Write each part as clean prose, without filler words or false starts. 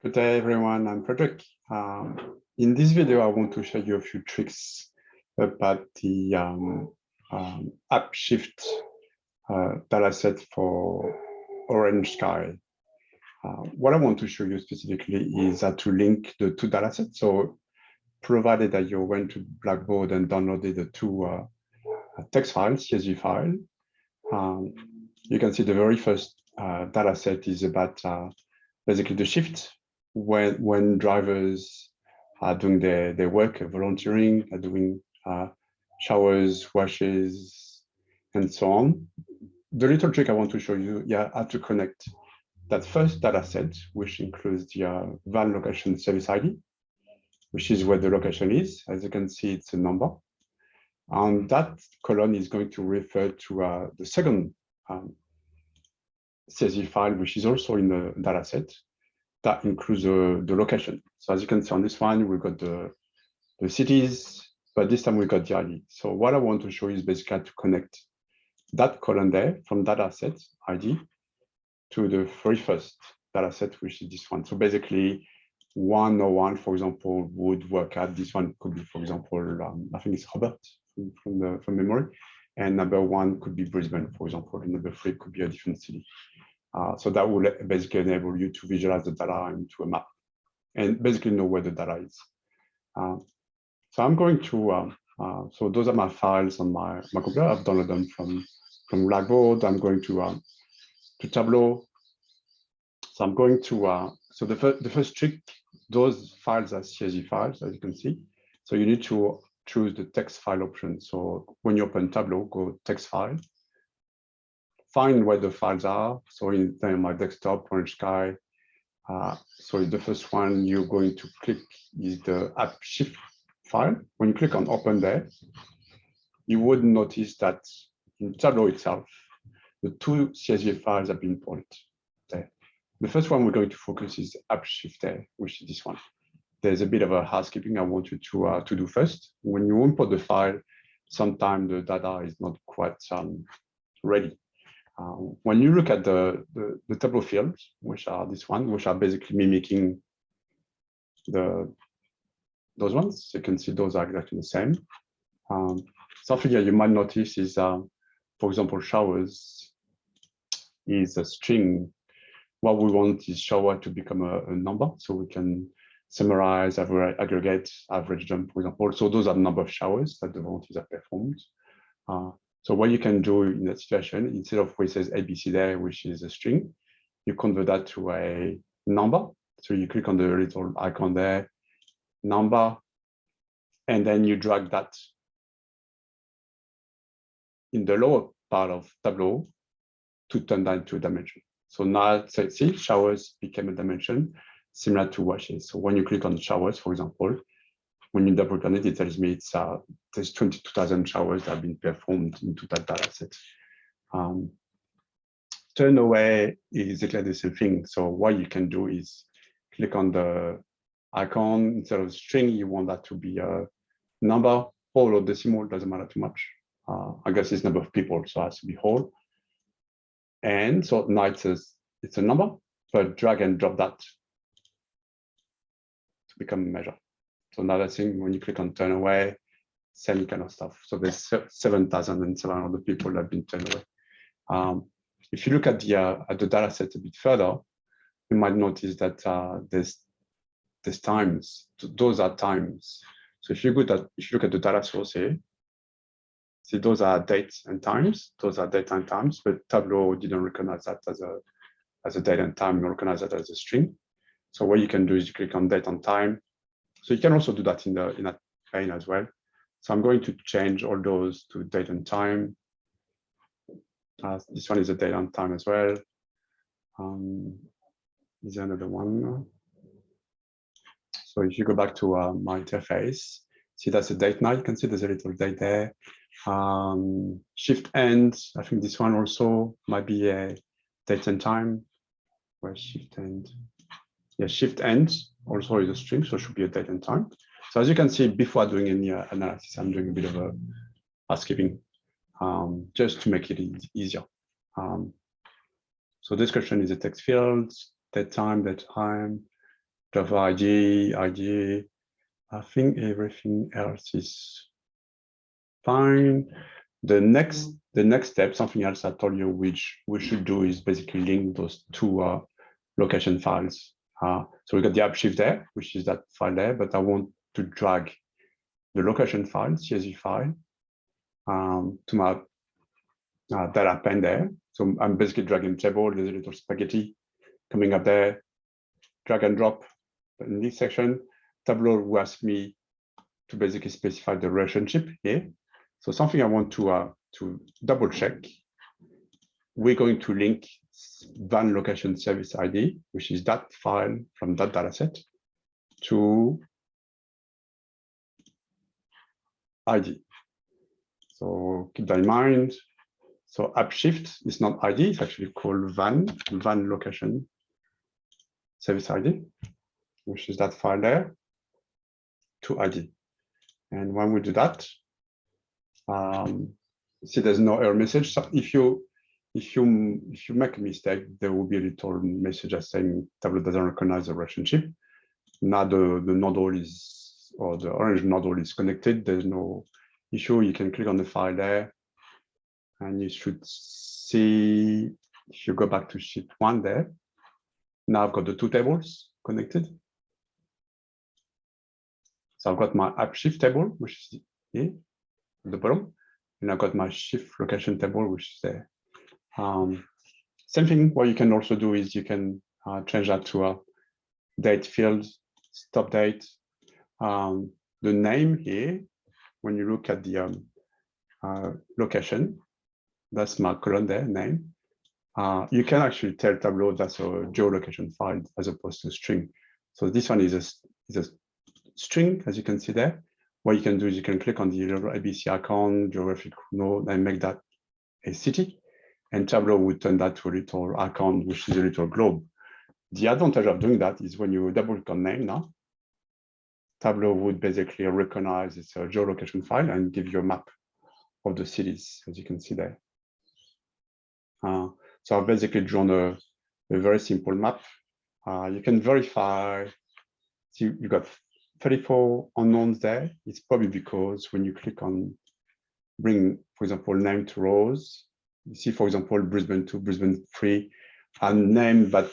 Good day, everyone. I'm Frederick. In this video, I want to show you a few tricks about the app shift dataset for Orange Sky. What I want to show you specifically is how to link the two datasets. So provided that you went to Blackboard and downloaded the two text files, CSV file, you can see the very first dataset is about basically the shift when drivers are doing their work, volunteering, are doing showers, washes, and so on. The little trick I want to show you, how to connect that first data set, which includes the van location service ID, which is where the location is. As you can see, it's a number. And that column is going to refer to the second CSV file, which is also in the data set. That includes the location. So as you can see on this one, we've got the cities, but this time we got the ID. So what I want to show you is basically to connect that column there from data set ID to the very first data set, which is this one. So basically 101, for example, would work out. This one could be, for example, I think it's Robert from memory. And number one could be Brisbane, for example, and number three could be a different city. So that will basically enable you to visualize the data into a map and basically know where the data is. So I'm going to, so those are my files on my computer. I've downloaded them from Blackboard. I'm going to Tableau. So I'm going to, so the first trick, those files are CSV files, as you can see. So you need to choose the text file option. So when you open Tableau, go text file. Find where the files are. So in my desktop, Orange Sky. So the first one you're going to click is the app shift file. When you click on open there, you would notice that in Tableau itself, the two CSV files have been imported there. The first one we're going to focus is app shift there, which is this one. There's a bit of a housekeeping I want you to do first. When you import the file, sometimes the data is not quite ready. When you look at the Tableau fields, which are this one, which are basically mimicking those ones, you can see those are exactly the same. Something that you might notice is, for example, showers is a string. What we want is shower to become a number, so we can summarize, aggregate, average them, for example. So those are the number of showers that the volunteers have performed. So what you can do in that situation, instead of where it says ABC there, which is a string, you convert that to a number. So you click on the little icon there, number, and then you drag that in the lower part of Tableau to turn that into a dimension. So now, see, showers became a dimension similar to washes. So when you click on showers, for example, when you double click on it, it tells me it's there's 22,000 showers that have been performed into that data set. Turn away is exactly the same thing. So what you can do is click on the icon. Instead of string, you want that to be a number, whole or decimal, doesn't matter too much. I guess it's number of people, so it has to be whole. And so now it says it's a number, but drag and drop that to become a measure. So another thing, when you click on turn away, same kind of stuff. So there's 7,700 people that have been turned away. If you look at the data set a bit further, you might notice that there's times. Those are times. So if you look at the data source here, see those are dates and times. Those are date and times, but Tableau didn't recognize that as a date and time. You recognize that as a string. So what you can do is you click on date and time. So you can also do that in that pane as well. So I'm going to change all those to date and time. This one is a date and time as well. Is there another one? So if you go back to my interface, see that's a date now. You can see there's a little date there. Shift end, I think this one also might be a date and time. Where shift end? Yeah, shift end also is a string, so it should be a date and time. So as you can see, before doing any analysis, I'm doing a bit of a housekeeping just to make it easier. So description is a text field, date time, Java ID, ID. I think everything else is fine. The next step, something else I told you, which we should do, is basically link those two location files. So we got the Upshift there, which is that file there, but I want to drag the location file, CSV file, to my data pen there. So I'm basically dragging the table. There's a little spaghetti coming up there, drag and drop in this section. Tableau will ask me to basically specify the relationship here. So something I want to double check, we're going to link van location service ID, which is that file from that dataset, to ID. So keep that in mind. So Upshift is not ID, it's actually called van location service ID, which is that file there, to ID. And when we do that, see there's no error message. So if you make a mistake, there will be a little message saying Tableau doesn't recognize the relationship. Now the nodal is, or the orange nodal is connected. There's no issue. You can click on the file there, and you should see, if you go back to sheet 1 there, now I've got the two tables connected. So I've got my Upshift table, which is here at the bottom, and I've got my shift location table, which is there. Same thing. What you can also do is you can change that to a date field, stop date. The name here, when you look at the location, that's my column there, name. You can actually tell Tableau that's a geolocation file as opposed to string. So this one is a string, as you can see there. What you can do is you can click on the little ABC icon, geographic node, and make that a city. And Tableau would turn that to a little icon, which is a little globe. The advantage of doing that is when you double click on name now, Tableau would basically recognize it's a geolocation file and give you a map of the cities, as you can see there. So I've basically drawn a very simple map. You can verify, see you got 34 unknowns there. It's probably because when you click on bring, for example, name to rows, you see, for example, Brisbane 2, Brisbane 3, and name, but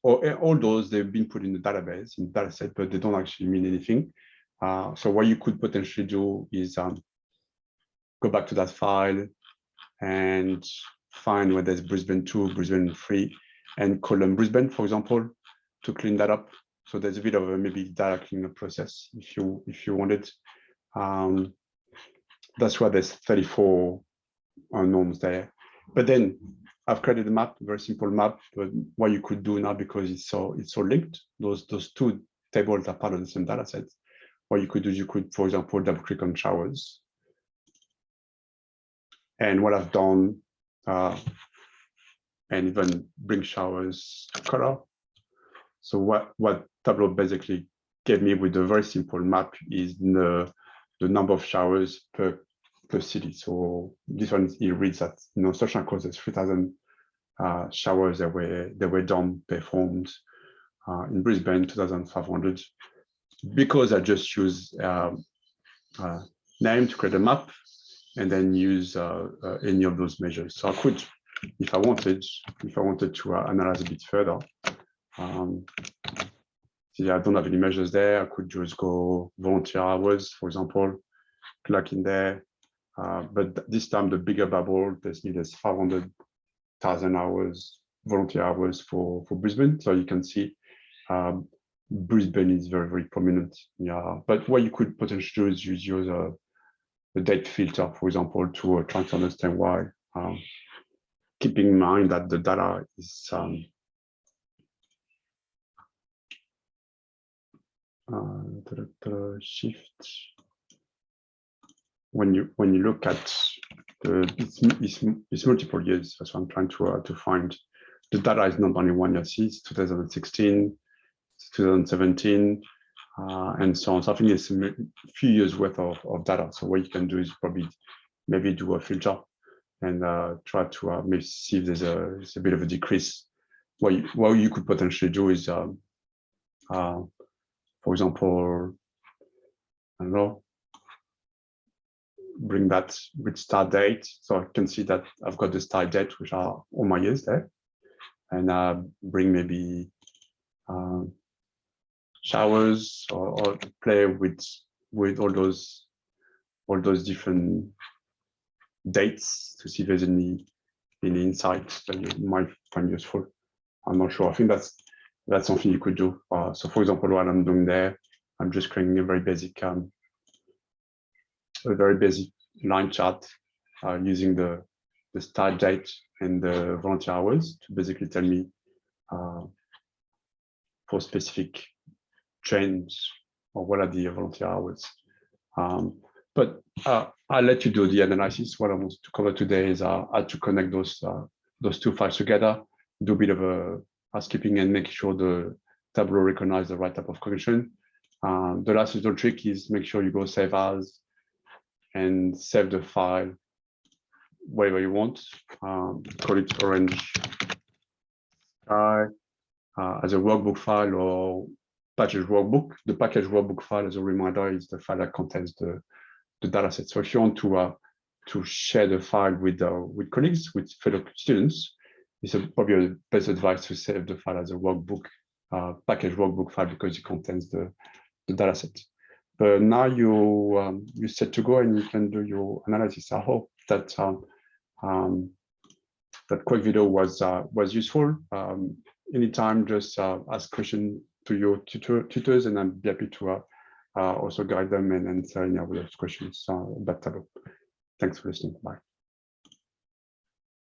all those, they've been put in the database, in the dataset, but they don't actually mean anything. So what you could potentially do is go back to that file and find where there's Brisbane 2, Brisbane 3, and call them Brisbane, for example, to clean that up. So there's a bit of a maybe data cleanup process if you wanted. That's why there's 34 unknowns there. But then I've created a map, very simple map. But what you could do now, because it's so linked, those two tables are part of the same data set. What you could do is you could, for example, double click on showers. And what I've done, and even bring showers to color. So what Tableau basically gave me with a very simple map is the number of showers per city. So this one, it reads that search and causes 3,000 showers that were done, performed in Brisbane, 2,500. Because I just use name to create a map and then use any of those measures. So I could, if I wanted to analyze a bit further. See, I don't have any measures there. I could just go volunteer hours, for example, click in there. But this time, the bigger bubble, there's 500,000 hours, volunteer hours for Brisbane. So you can see Brisbane is very, very prominent. Yeah, but what you could potentially do is use a date filter, for example, to try to understand why. Keeping in mind that the data is shift. When you look at it's multiple years. That's what I'm trying to find. The data is not only 1 year. See, it's 2016, it's 2017, and so on. So I think it's a few years worth of data. So what you can do is probably maybe do a filter and try to maybe see if there's a bit of a decrease. What you could potentially do is For example, I don't know, bring that with start date. So I can see that I've got the start date, which are all my years there. And bring maybe showers or play with all those different dates to see if there's any insights that you might find useful. I'm not sure. I think that's something you could do. So for example, what I'm doing there, I'm just creating a very basic line chart using the start date and the volunteer hours to basically tell me for specific trains or what are the volunteer hours. But I'll let you do the analysis. What I want to cover today is how to connect those two files together, do a bit of a housekeeping and make sure the Tableau recognize the right type of connection. The last little trick is make sure you go save as and save the file wherever you want. Call it orange sky as a workbook file or package workbook. The package workbook file, as a reminder, is the file that contains the dataset. So if you want to share the file with colleagues, with fellow students, it's probably the best advice to save the file as a workbook, package workbook file, because it contains the dataset. But now you're set to go and you can do your analysis. I hope that that quick video was useful. Anytime, just ask questions to your tutors, and I'll be happy to also guide them and answer any of those questions about Tableau. Thanks for listening. Bye.